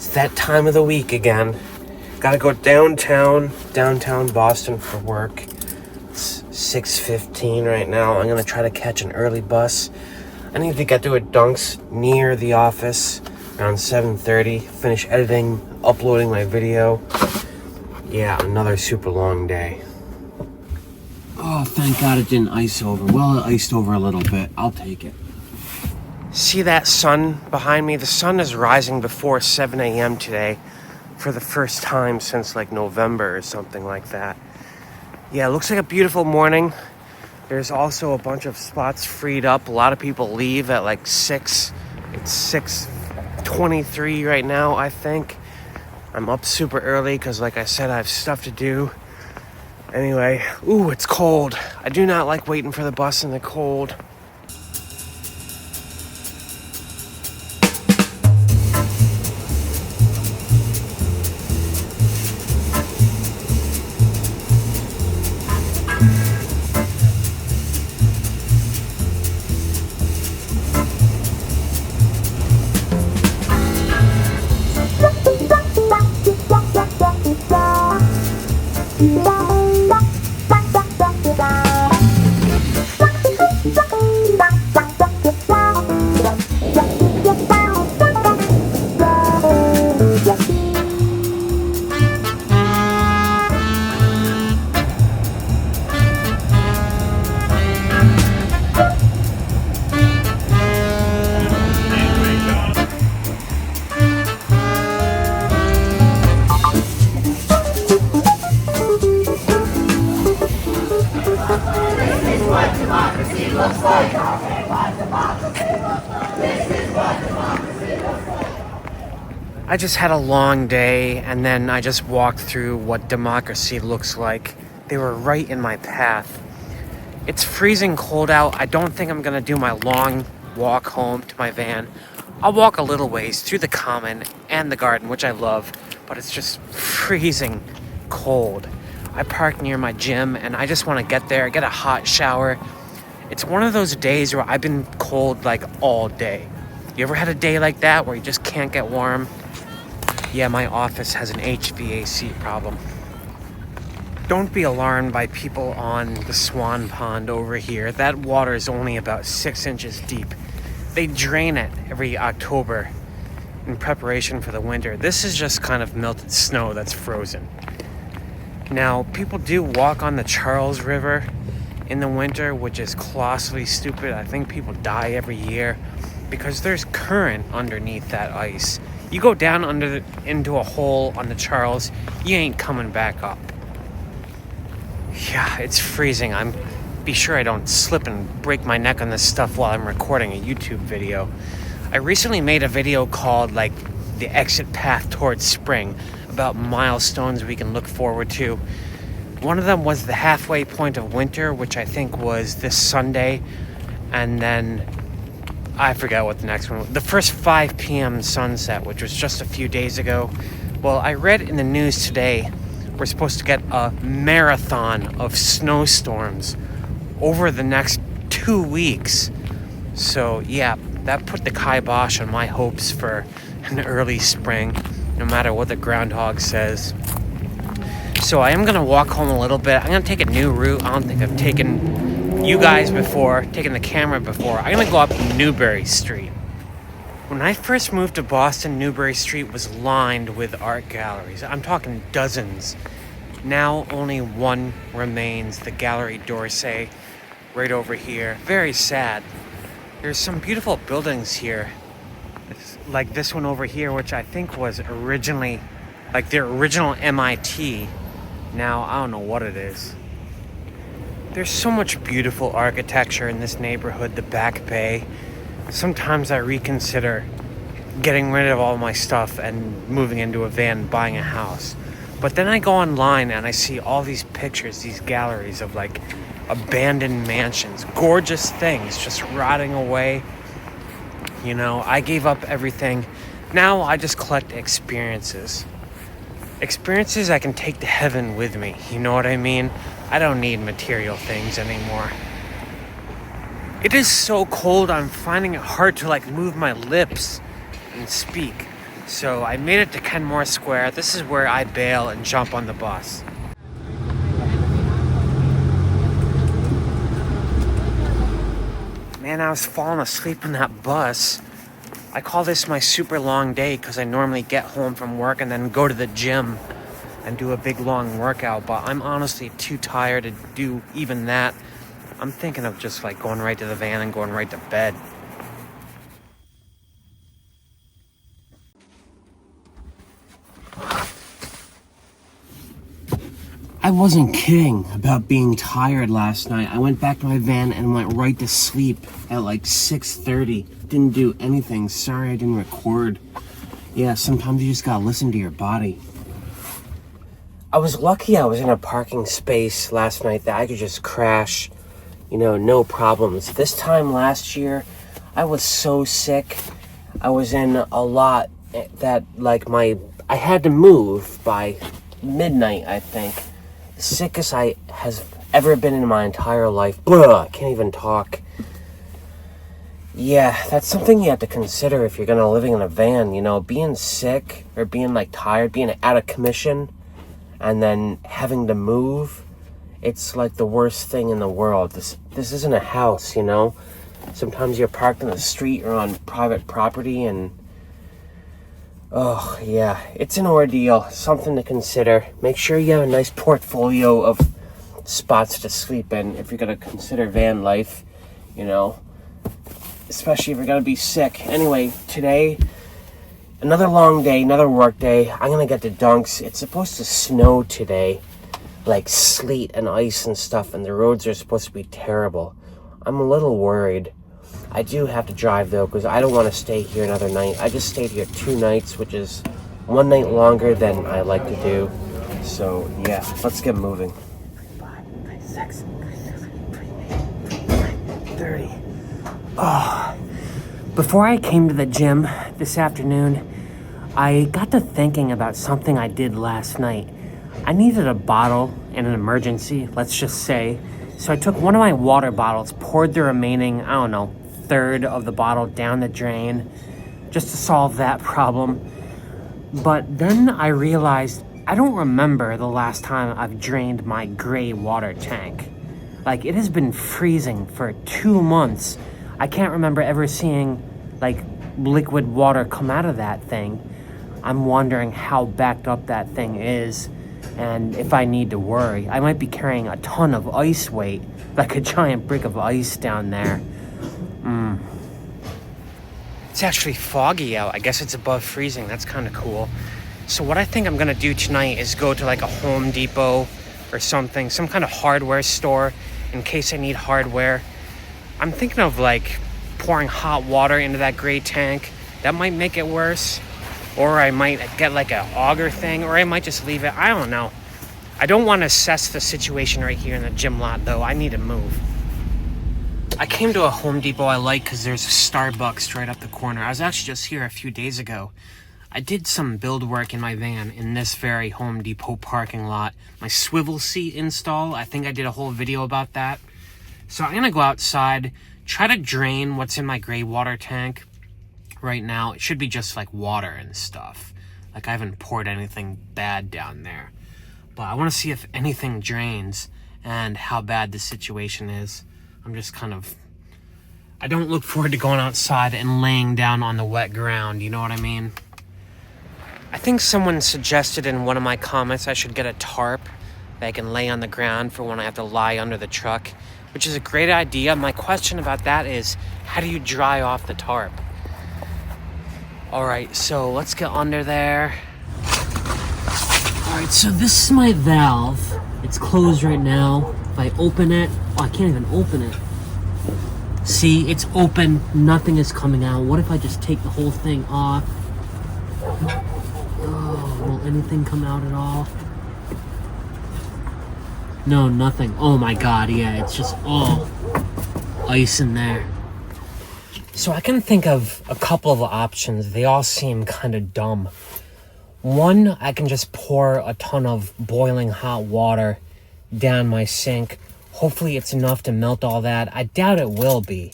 It's that time of the week again. Gotta go downtown Boston for work. It's 6:15 right now. I'm gonna try to catch an early bus. I need to get to a Dunks near the office around 7:30. Finish editing, uploading my video. Yeah, another super long day. Oh, thank God it didn't ice over. Well, it iced over a little bit. I'll take it. See that sun behind me? The sun is rising before 7 a.m. today for the first time since like November or something like that. Yeah, it looks like a beautiful morning. There's also a bunch of spots freed up. A lot of people leave at like 6. It's 6:23 right now, I think. I'm up super early because, like I said, I have stuff to do. Anyway, ooh, it's cold. I do not like waiting for the bus in the cold. I just had a long day, and then I just walked through what democracy looks like. They were right in my path. It's freezing cold out. I don't think I'm gonna do my long walk home to my van. I'll walk a little ways through the common and the garden, which I love, but it's just freezing cold. I park near my gym, and I just want to get there, get a hot shower. It's one of those days where I've been cold like all day. You ever had a day like that where you just can't get warm? Yeah, my office has an HVAC problem. Don't be alarmed by people on the Swan Pond over here. That water is only about 6 inches deep. They drain it every October in preparation for the winter. This is just kind of melted snow that's frozen. Now, people do walk on the Charles River in the winter, which is colossally stupid. I think people die every year because there's current underneath that ice. You go down into a hole on the Charles, you ain't coming back up. Yeah, it's freezing. Be sure I don't slip and break my neck on this stuff while I'm recording a YouTube video. I recently made a video called like the exit path towards spring, about milestones we can look forward to. One of them was the halfway point of winter, which I think was this Sunday, and then I forgot what the next one was. The first 5 p.m. sunset, which was just a few days ago. Well, I read in the news today we're supposed to get a marathon of snowstorms over the next 2 weeks. So, yeah, that put the kibosh on my hopes for an early spring, no matter what the groundhog says. So I am going to walk home a little bit. I'm going to take a new route. I don't think I've taken you guys before, taken the camera before. I'm going to go up Newbury Street. When I first moved to Boston, Newbury Street was lined with art galleries. I'm talking dozens. Now only one remains, the Gallery d'Orsay, right over here. Very sad. There's some beautiful buildings here, like this one over here, which I think was originally, like the original MIT. Now, I don't know what it is. There's so much beautiful architecture in this neighborhood, the Back Bay. Sometimes I reconsider getting rid of all my stuff and moving into a van and buying a house. But then I go online and I see all these pictures, these galleries of like abandoned mansions, gorgeous things just rotting away. You know, I gave up everything. Now I just collect experiences. Experiences I can take to heaven with me, you know what I mean? I don't need material things anymore. It is so cold, I'm finding it hard to like move my lips and speak. So I made it to Kenmore Square. This is where I bail and jump on the bus. Man, I was falling asleep on that bus. I call this my super long day because I normally get home from work and then go to the gym and do a big long workout, but I'm honestly too tired to do even that. I'm thinking of just like going right to the van and going right to bed. I wasn't kidding about being tired last night. I went back to my van and went right to sleep at like 6:30. Didn't do anything. Sorry I didn't record. Yeah, sometimes you just gotta listen to your body. I was lucky I was in a parking space last night that I could just crash, no problems. This time last year, I was so sick. I was in a lot that I had to move by midnight, I think. The sickest I has ever been in my entire life. Blah, I can't even talk. Yeah, that's something you have to consider if you're gonna living in a van, being sick or being tired, being out of commission, and then having to move. It's like the worst thing in the world. This isn't a house, Sometimes you're parked in the street or on private property and oh, yeah, it's an ordeal. Something to consider. Make sure you have a nice portfolio of spots to sleep in if you're going to consider van life, especially if you're going to be sick. Anyway, today, another long day, another work day. I'm going to get to Dunks. It's supposed to snow today, like sleet and ice and stuff, and the roads are supposed to be terrible. I'm a little worried. I do have to drive, though, because I don't want to stay here another night. I just stayed here 2 nights, which is 1 night longer than I like to do. So, yeah, let's get moving. 5, 6, 30. Oh. Before I came to the gym this afternoon, I got to thinking about something I did last night. I needed a bottle in an emergency, let's just say. So I took one of my water bottles, poured the remaining, third of the bottle down the drain just to solve that problem. But then I realized I don't remember the last time I've drained my gray water tank. It has been freezing for 2 months. I can't remember ever seeing liquid water come out of that thing. I'm wondering how backed up that thing is and if I need to worry. I might be carrying a ton of ice weight, like a giant brick of ice down there. It's actually foggy out. I guess it's above freezing. That's kind of cool. So what I think I'm gonna do tonight is go to a Home Depot or something, some kind of hardware store in case I need hardware. I'm thinking of pouring hot water into that gray tank. That might make it worse. Or I might get an auger thing, or I might just leave it. I don't know. I don't want to assess the situation right here in the gym lot, though. I need to move. I came to a Home Depot I like because there's a Starbucks right up the corner. I was actually just here a few days ago. I did some build work in my van in this very Home Depot parking lot. My swivel seat install, I think I did a whole video about that. So I'm going to go outside, try to drain what's in my gray water tank. Right now, it should be just water and stuff. I haven't poured anything bad down there. But I want to see if anything drains and how bad the situation is. I'm just I don't look forward to going outside and laying down on the wet ground, you know what I mean? I think someone suggested in one of my comments I should get a tarp that I can lay on the ground for when I have to lie under the truck, which is a great idea. My question about that is, how do you dry off the tarp? Alright, so let's get under there. Alright, so this is my valve. It's closed right now. If I open it, I can't even open it. See, it's open, nothing is coming out. What if I just take the whole thing off? Oh, will anything come out at all? No, nothing. Oh my god, yeah, it's just all ice in there. So I can think of a couple of options. They all seem kind of dumb. One, I can just pour a ton of boiling hot water down my sink. Hopefully it's enough to melt all that. I doubt it will be.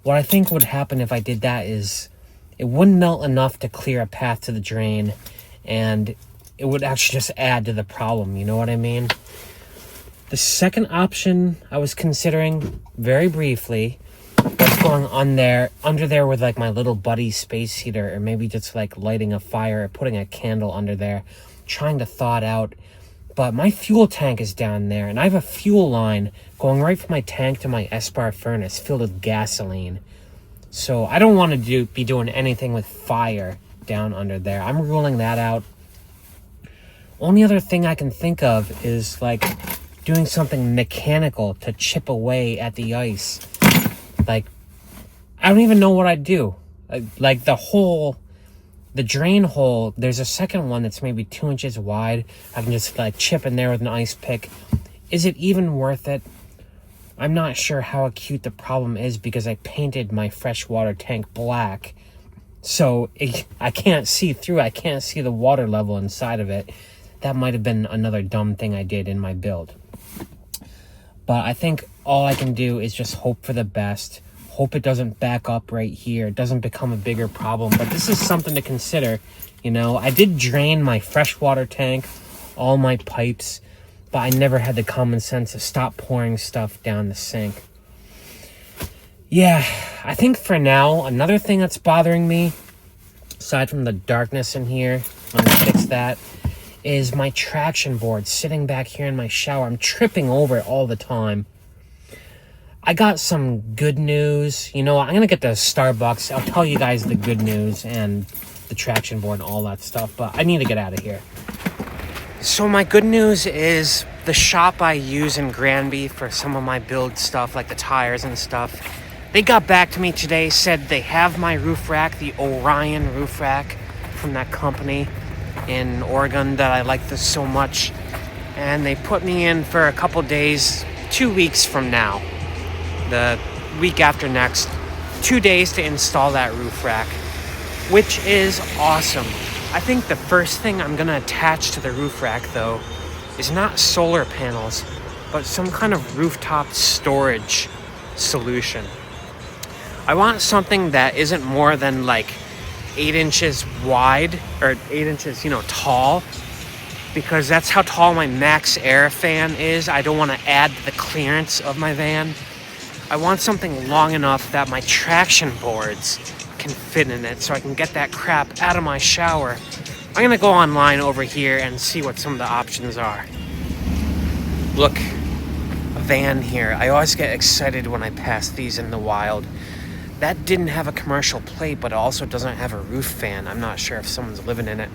What I think would happen if I did that is it wouldn't melt enough to clear a path to the drain, and it would actually just add to the problem, you know what I mean? The second option I was considering, very briefly, was going under there with like my little buddy space heater, or maybe just like lighting a fire or putting a candle under there, trying to thaw it out. But my fuel tank is down there, and I have a fuel line going right from my tank to my S-bar furnace filled with gasoline. So I don't want to be doing anything with fire down under there. I'm ruling that out. Only other thing I can think of is like doing something mechanical to chip away at the ice. Like, I don't even know what I'd do. Like the drain hole, there's a second one that's maybe 2 inches wide. I can just like chip in there with an ice pick. Is it even worth it? I'm not sure how acute the problem is because I painted my freshwater tank black. So I can't see through. I can't see the water level inside of it. That might have been another dumb thing I did in my build. But I think all I can do is just hope for the best. Hope it doesn't back up right here. It doesn't become a bigger problem. But this is something to consider. You know, I did drain my freshwater tank, all my pipes, but I never had the common sense to stop pouring stuff down the sink. Yeah, I think for now, another thing that's bothering me, aside from the darkness in here, I'm gonna fix that, is my traction board sitting back here in my shower. I'm tripping over it all the time. I got some good news. You know, I'm going to get to Starbucks. I'll tell you guys the good news and the traction board and all that stuff, but I need to get out of here. So my good news is the shop I use in Granby for some of my build stuff, like the tires and stuff, they got back to me today, said they have my roof rack, the Orion roof rack from that company in Oregon that I like this so much. And they put me in for a couple days, 2 weeks from now. The week after next, 2 days to install that roof rack, which is awesome. I think the first thing I'm gonna attach to the roof rack though is not solar panels, but some kind of rooftop storage solution. I want something that isn't more than like 8 inches wide, or 8 inches, tall, because that's how tall my max air fan is. I don't want to add to the clearance of my van. I want something long enough that my traction boards can fit in it so I can get that crap out of my shower. I'm gonna go online over here and see what some of the options are. Look, a van here. I always get excited when I pass these in the wild. That didn't have a commercial plate, but it also doesn't have a roof fan. I'm not sure if someone's living in it.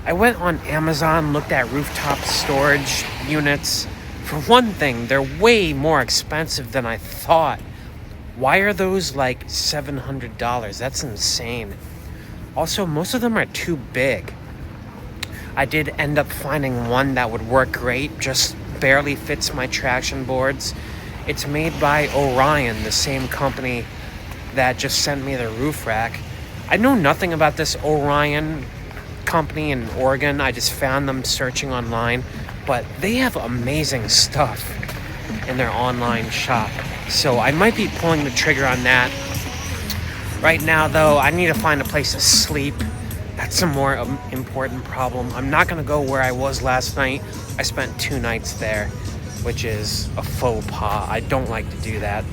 I went on Amazon, looked at rooftop storage units. For one thing, they're way more expensive than I thought. Why are those like $700? That's insane. Also, most of them are too big. I did end up finding one that would work great, just barely fits my traction boards. It's made by Orion, the same company that just sent me the roof rack. I know nothing about this Orion company in Oregon. I just found them searching online, but they have amazing stuff in their online shop. So I might be pulling the trigger on that. Right now, though, I need to find a place to sleep. That's a more important problem. I'm not gonna go where I was last night. I spent 2 nights there, which is a faux pas. I don't like to do that.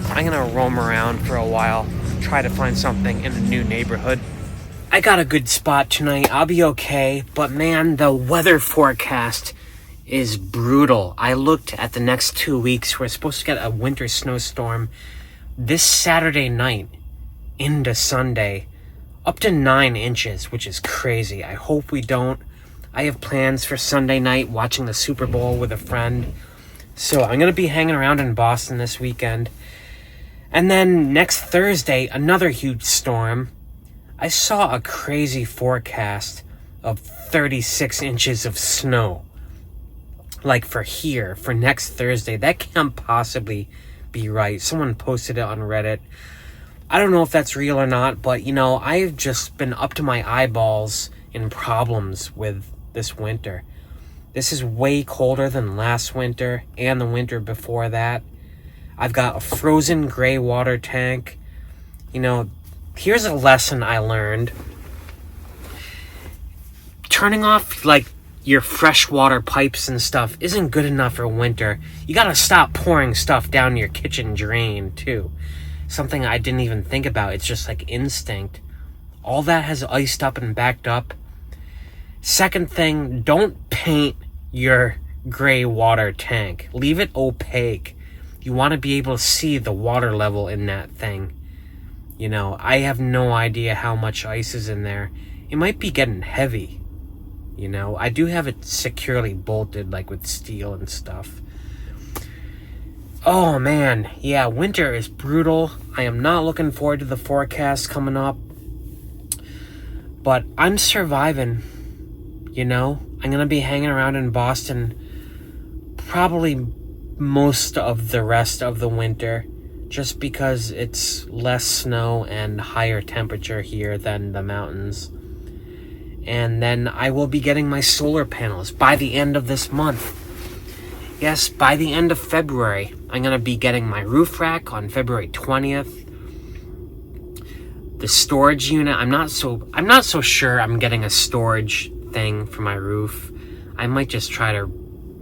I'm gonna roam around for a while, try to find something in a new neighborhood. I got a good spot tonight. I'll be okay, but man, the weather forecast is brutal. I looked at the next 2 weeks. We're supposed to get a winter snowstorm this Saturday night into Sunday, up to 9 inches, which is crazy. I hope we don't. I have plans for Sunday night, watching the Super Bowl with a friend. So I'm going to be hanging around in Boston this weekend. And then next Thursday, another huge storm. I saw a crazy forecast of 36 inches of snow. Like for here, for next Thursday. That can't possibly be right. Someone posted it on Reddit. I don't know if that's real or not, but I've just been up to my eyeballs in problems with this winter. This is way colder than last winter and the winter before that. I've got a frozen gray water tank. here's a lesson I learned. Turning off, like, your freshwater pipes and stuff isn't good enough for winter. You gotta stop pouring stuff down your kitchen drain, too. Something I didn't even think about. It's just like instinct. All that has iced up and backed up. Second thing, don't paint your gray water tank. Leave it opaque. You want to be able to see the water level in that thing. You know, I have no idea how much ice is in there. It might be getting heavy. You know, I do have it securely bolted, like with steel and stuff. Oh man, yeah, winter is brutal. I am not looking forward to the forecast coming up. But I'm surviving, you know? I'm gonna be hanging around in Boston probably most of the rest of the winter, just because it's less snow and higher temperature here than the mountains. And then I will be getting my solar panels by the end of this month. Yes, by the end of February. I'm going to be getting my roof rack on February 20th. The storage unit, I'm not so sure I'm getting a storage thing for my roof. I might just try to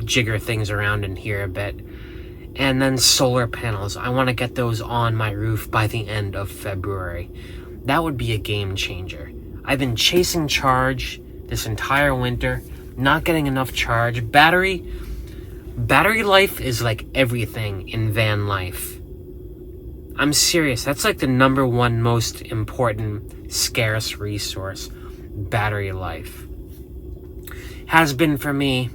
jigger things around in here a bit. And then solar panels. I want to get those on my roof by the end of February. That would be a game changer. I've been chasing charge this entire winter, not getting enough charge. Battery life is like everything in Vanlife. I'm serious. That's like the number one most important, scarce resource. Battery life. Has been for me.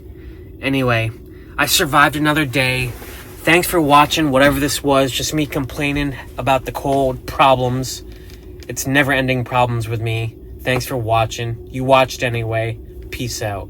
Anyway, I survived another day. Thanks for watching, whatever this was. Just me complaining about the cold problems. It's never-ending problems with me. Thanks for watching. You watched anyway. Peace out.